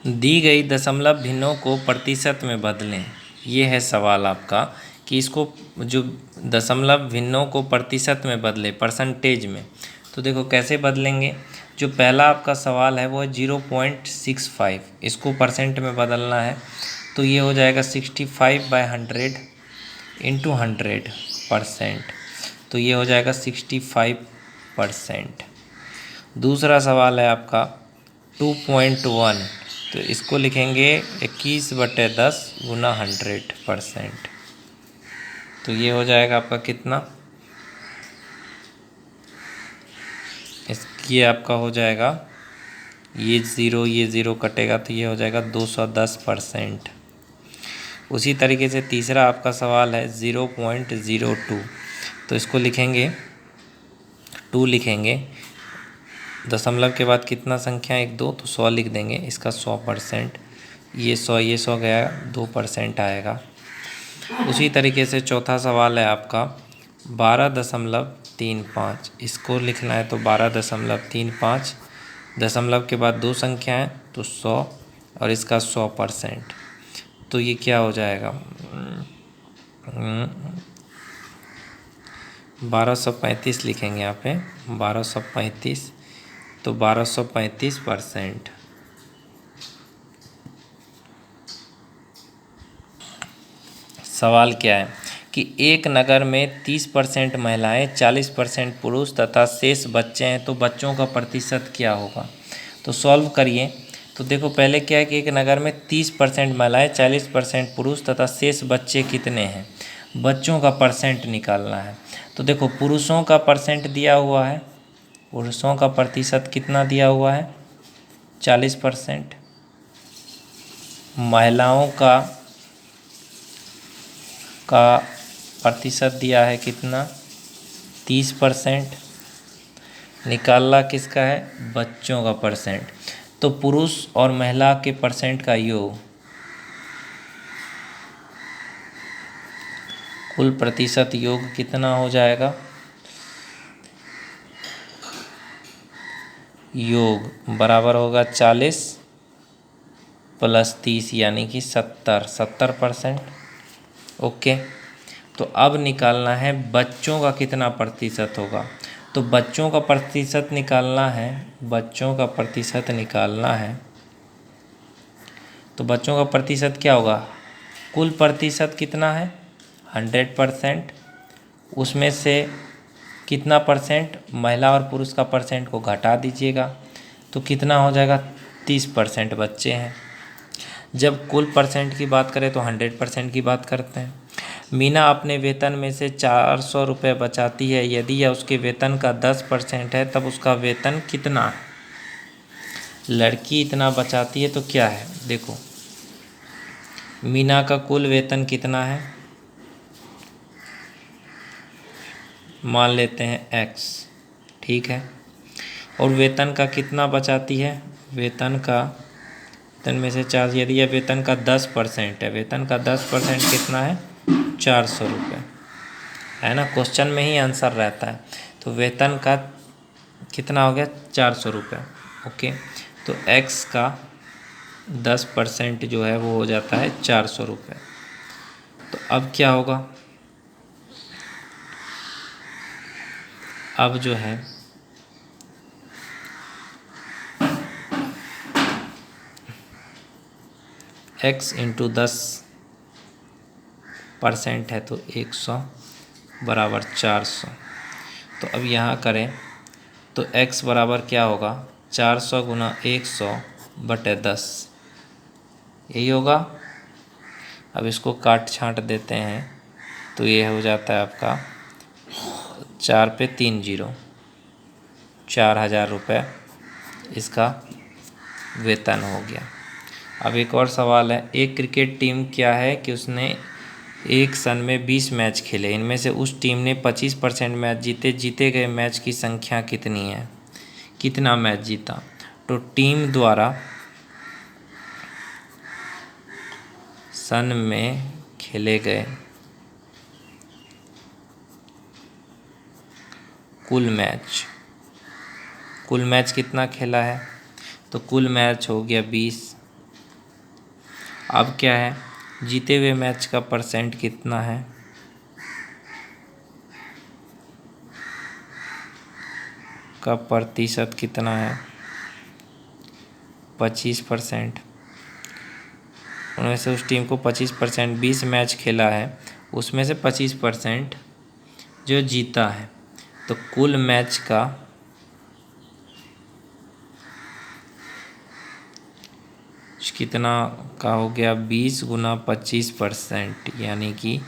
दी गई दशमलव भिन्नों को प्रतिशत में बदलें। ये है सवाल आपका कि इसको जो दशमलव भिन्नों को प्रतिशत में बदले परसेंटेज में, तो देखो कैसे बदलेंगे। जो पहला आपका सवाल है वो है 0.65, इसको परसेंट में बदलना है, तो ये हो जाएगा 65/100 इंटू 100%, तो ये हो जाएगा 65%। दूसरा सवाल है आपका 2.1, तो इसको लिखेंगे 21/10 गुना 100%, तो ये हो जाएगा आपका कितना, ये आपका हो जाएगा, ये ज़ीरो कटेगा तो ये हो जाएगा 210%। उसी तरीके से तीसरा आपका सवाल है 0.02, तो इसको लिखेंगे 2 लिखेंगे, दशमलव के बाद कितना संख्या 1 2, तो 100 लिख देंगे, इसका 100%, ये 100 गया 2% आएगा। उसी तरीके से चौथा सवाल है आपका 12.35, इसको लिखना है तो 12.35, दशमलव के बाद 2 संख्या है तो 100 और इसका 100%, तो ये क्या हो जाएगा 1235 लिखेंगे यहाँ पे 1235, तो 1235%। सवाल क्या है कि एक नगर में 30% महिलाएं, 40% पुरुष तथा शेष बच्चे हैं, तो बच्चों का प्रतिशत क्या होगा। तो सॉल्व करिए। तो देखो पहले क्या है कि एक नगर में 30% महिलाएं, 40% पुरुष तथा शेष बच्चे कितने हैं, बच्चों का परसेंट निकालना है। तो देखो पुरुषों का परसेंट दिया हुआ है, पुरुषों का प्रतिशत कितना दिया हुआ है 40%, महिलाओं का प्रतिशत दिया है कितना 30%, निकालना किसका है बच्चों का परसेंट। तो पुरुष और महिला के परसेंट का योग, कुल प्रतिशत योग कितना हो जाएगा, योग बराबर होगा 40 + 30 यानी कि 70%। ओके, तो अब निकालना है बच्चों का कितना प्रतिशत होगा। तो बच्चों का प्रतिशत निकालना है, बच्चों का प्रतिशत निकालना है, तो बच्चों का प्रतिशत क्या होगा, कुल प्रतिशत कितना है 100%, उसमें से कितना परसेंट महिला और पुरुष का परसेंट को घटा दीजिएगा, तो कितना हो जाएगा 30% बच्चे हैं। जब कुल परसेंट की बात करें तो 100% की बात करते हैं। मीना अपने वेतन में से 400 रुपये बचाती है, यदि यह उसके वेतन का 10% है तब उसका वेतन कितना है। लड़की इतना बचाती है तो क्या है, देखो मीना का कुल वेतन कितना है, मान लेते हैं x, ठीक है, और वेतन का कितना बचाती है, वेतन में से 4, यदि यह वेतन का 10% है, वेतन का 10% कितना है 400 रुपये, है ना, क्वेश्चन में ही आंसर रहता है। तो वेतन का कितना हो गया 400 रुपये। ओके, तो x का 10% जो है वो हो जाता है 400 रुपये। तो अब क्या होगा, अब जो है x × 10% है तो 100 बराबर 400। तो अब यहाँ करें तो x बराबर क्या होगा 400 × 100/10, यही होगा। अब इसको काट छाँट देते हैं तो ये हो जाता है आपका 4 पे 3 0, 4000 रुपये इसका वेतन हो गया। अब एक और सवाल है, एक क्रिकेट टीम क्या है कि उसने एक सन में 20 मैच खेले, इनमें से उस टीम ने 25% मैच जीते, जीते गए मैच की संख्या कितनी है, कितना मैच जीता। तो टीम द्वारा सन में खेले गए कुल मैच कितना खेला है, तो कुल मैच हो गया 20, अब क्या है, जीते हुए मैच का परसेंट कितना है, का प्रतिशत कितना है, 25%। उनमें से उस टीम को 25%, 20 मैच खेला है उसमें से 25% जो जीता है, तो कुल मैच का कितना का हो गया, 20 गुना 25%, यानी कि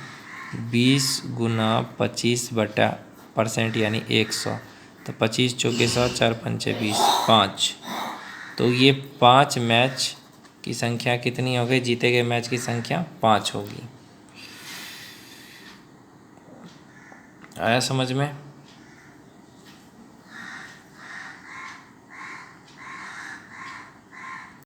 20 गुना 25% यानी 100। तो 25 चौके 100, 4 पंचे 20, 5। तो ये 5 मैच की संख्या कितनी हो गई, जीते गए मैच की संख्या 5 होगी। आया समझ में?